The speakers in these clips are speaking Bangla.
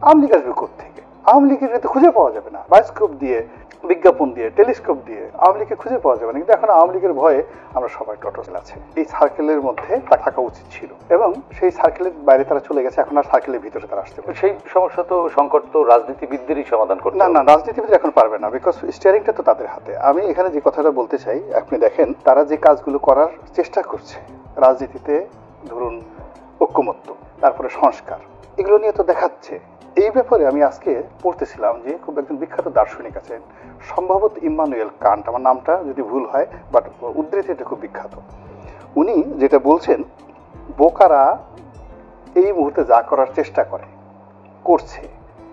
আওয়ামী লীগ আসবে কোত্থেকে? আওয়ামী লীগের তো খুঁজে পাওয়া যাবে না, বায়োস্কোপ দিয়ে, বিজ্ঞাপন দিয়ে, টেলিস্কোপ দিয়ে আওয়ামী লীগকে খুঁজে পাওয়া যাবে না। কিন্তু এখন আওয়ামী লীগের ভয়ে আমরা সবাই টটল আছে। এই সার্কেলের মধ্যে থাকা উচিত ছিল এবং সেই সার্কেলের বাইরে তারা চলে গেছে। এখন আর সার্কেলের ভিতরে তারা আসতে পারে। সেই সমস্যা তো, সংকট তো রাজনীতিবিদদেরই সমাধান করতে। না না, রাজনীতিবিদ এখন পারবে না, বিকজ স্টিয়ারিংটা তো তাদের হাতে। আমি এখানে যে কথাটা বলতে চাই, আপনি দেখেন তারা যে কাজগুলো করার চেষ্টা করছে রাজনীতিতে, ধরুন ঐক্যমত্য, তারপরে সংস্কার, এগুলো নিয়ে তো দেখাচ্ছে। এই ব্যাপারে আমি আজকে পড়তেছিলাম যে খুব একজন বিখ্যাত দার্শনিক আছেন, সম্ভবত ইম্মানুয়েল কান্ট, আমার নামটা যদি ভুল হয়, বাট উদ্ধৃতিটা খুব বিখ্যাত। উনি যেটা বলছেন, বোকারা এই মুহূর্তে যা করার চেষ্টা করছে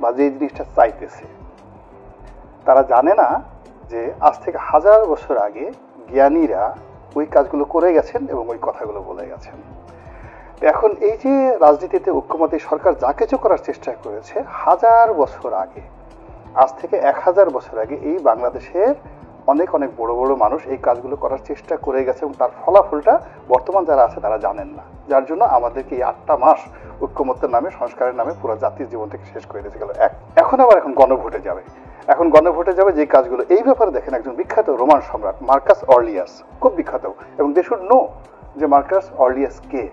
বা যে জিনিসটা চাইতেছে, তারা জানে না যে আজ থেকে 1000 বছর আগে জ্ঞানীরা ওই কাজগুলো করে গেছেন এবং ওই কথাগুলো বলে গেছেন। এখন এই যে রাজনীতিতে ঐক্যমত্যী সরকার যা কিছু করার চেষ্টা করেছে 1000 বছর আগে, আজ থেকে 1000 বছর আগে এই বাংলাদেশের অনেক অনেক বড় বড় মানুষ এই কাজগুলো করার চেষ্টা করে গেছে এবং তার ফলাফলটা বর্তমান যারা আছে তারা জানেন না। যার জন্য আমাদেরকে এই 8টা মাস ঐক্যমত্যের নামে, সংস্কারের নামে পুরো জাতির জীবন থেকে শেষ করে দিতে গেল। এখন গণভোটে যাবে। এখন গণভোটে যাবে যে কাজগুলো, এই ব্যাপারে দেখেন একজন বিখ্যাত রোমান সম্রাট মার্কাস অর্লিয়াস, খুব বিখ্যাত, এবং দে শুড নো যে মার্কাস অর্লিয়াস কে,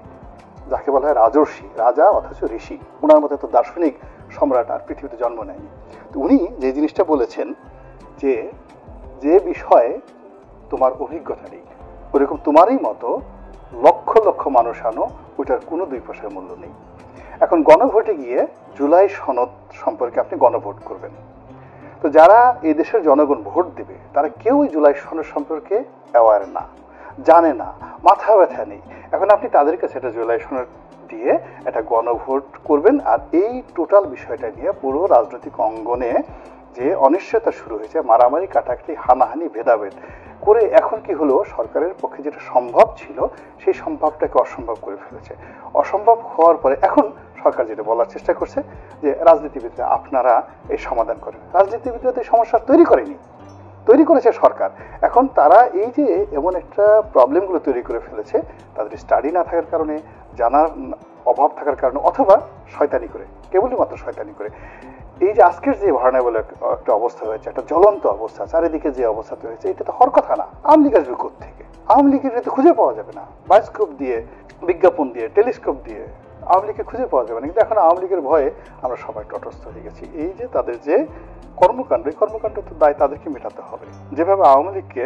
যাকে বলা হয় রাজর্ষি, রাজা অথচ ঋষি। ওনার মতো তো দার্শনিক সম্রাট আর পৃথিবীতে জন্ম নেয়নি। তো উনি যে জিনিসটা বলেছেন যে যে বিষয়ে তোমার অভিজ্ঞতা নেই, ওরকম তোমারই মতো লক্ষ লক্ষ মানুষ আনো, ওইটার কোনো 2 পয়সার মূল্য নেই। এখন গণভোটে গিয়ে জুলাই সনদ সম্পর্কে আপনি গণভোট করবেন, তো যারা এই দেশের জনগণ ভোট দিবে তারা কেউই জুলাই সনদ সম্পর্কে অ্যাওয়ার না, জানে না, মাথা ব্যথা নেই। এখন আপনি তাদের কাছে একটা জুলাই সনদ দিয়ে একটা গণভোট করবেন, আর এই টোটাল বিষয়টা নিয়ে পুরো রাজনৈতিক অঙ্গনে যে অনিশ্চয়তা শুরু হয়েছে, মারামারি, কাটাকাটি, হানাহানি, ভেদাভেদ করে, এখন কি হলো, সরকারের পক্ষে যেটা সম্ভব ছিল সেই সম্ভবটাকে অসম্ভব করে ফেলেছে। অসম্ভব হওয়ার পরে এখন সরকার যেটা বলার চেষ্টা করছে যে রাজনীতিবিদরা আপনারা এই সমাধান করেন। রাজনীতিবিদরা তো এই সমস্যা তৈরি করেনি, তৈরি করেছে সরকার। এখন তারা এই যে এমন একটা প্রবলেমগুলো তৈরি করে ফেলেছে, তাদের স্টাডি না থাকার কারণে, জানার অভাব থাকার কারণে, অথবা শয়তানি করে, কেবলই মাত্র শয়তানি করে। এই যে আজকের যে ভয়ানক একটা অবস্থা হয়েছে, একটা জ্বলন্ত অবস্থা, চারিদিকে যে অবস্থা হয়েছে, এটা তো হওয়ার কথা না। আওয়ামী লীগ আসবে কোত্থেকে? আওয়ামী লীগের তো খুঁজে পাওয়া যাবে না, বায়োস্কোপ দিয়ে, বিজ্ঞাপন দিয়ে, টেলিস্কোপ দিয়ে আওয়ামী লীগকে খুঁজে পাওয়া যাবে না। কিন্তু এখন আওয়ামী লীগের ভয়ে আমরা সবাই তটস্থ হয়ে গেছি। এই যে তাদের যে কর্মকাণ্ড, এই কর্মকাণ্ড তো দায় তাদেরকে মেটাতে হবে। যেভাবে আওয়ামী লীগকে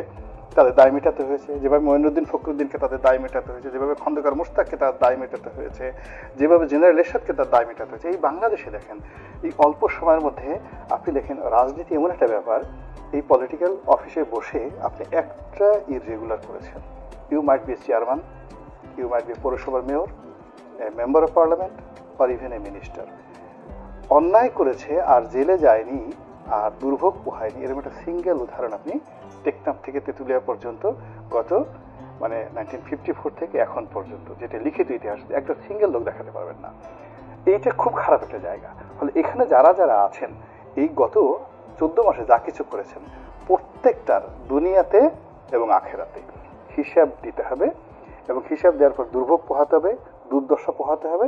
তাদের দায় মেটাতে হয়েছে, যেভাবে মঈনুদ্দিন ফখরুদ্দিনকে তাদের দায় মেটাতে হয়েছে, যেভাবে খন্দকার মোশতাককে তার দায় মেটাতে হয়েছে, যেভাবে জেনারেল এরশাদকে তার দায় মেটাতে হয়েছে, এই বাংলাদেশে দেখেন এই অল্প সময়ের মধ্যে আপনি দেখেন রাজনীতি এমন একটা ব্যাপার, এই পলিটিক্যাল অফিসে বসে আপনি একটা ইররেগুলার করেছেন, you might be a chairman, you might be a পৌরসভার mayor, a member of parliament, or even a minister, অন্যায় করেছে আর জেলে যায়নি আর দুর্ভোগ পোহায়নি, এরকম একটা সিঙ্গেল উদাহরণ আপনি টেকনাফ থেকে তেঁতুলিয়া পর্যন্ত গত 1954 থেকে এখন পর্যন্ত যেটা লিখিত ইতিহাস একটা সিঙ্গেল লোক দেখাতে পারবেন না। এইটা খুব খারাপ একটা জায়গা। ফলে এখানে যারা যারা আছেন এই গত 14 মাসে যা কিছু করেছেন, প্রত্যেকটার দুনিয়াতে এবং আখেরাতে হিসাব দিতে হবে, এবং হিসাব দেওয়ার পর দুর্ভোগ পোহাতে হবে, দুর্দশা পোহাতে হবে।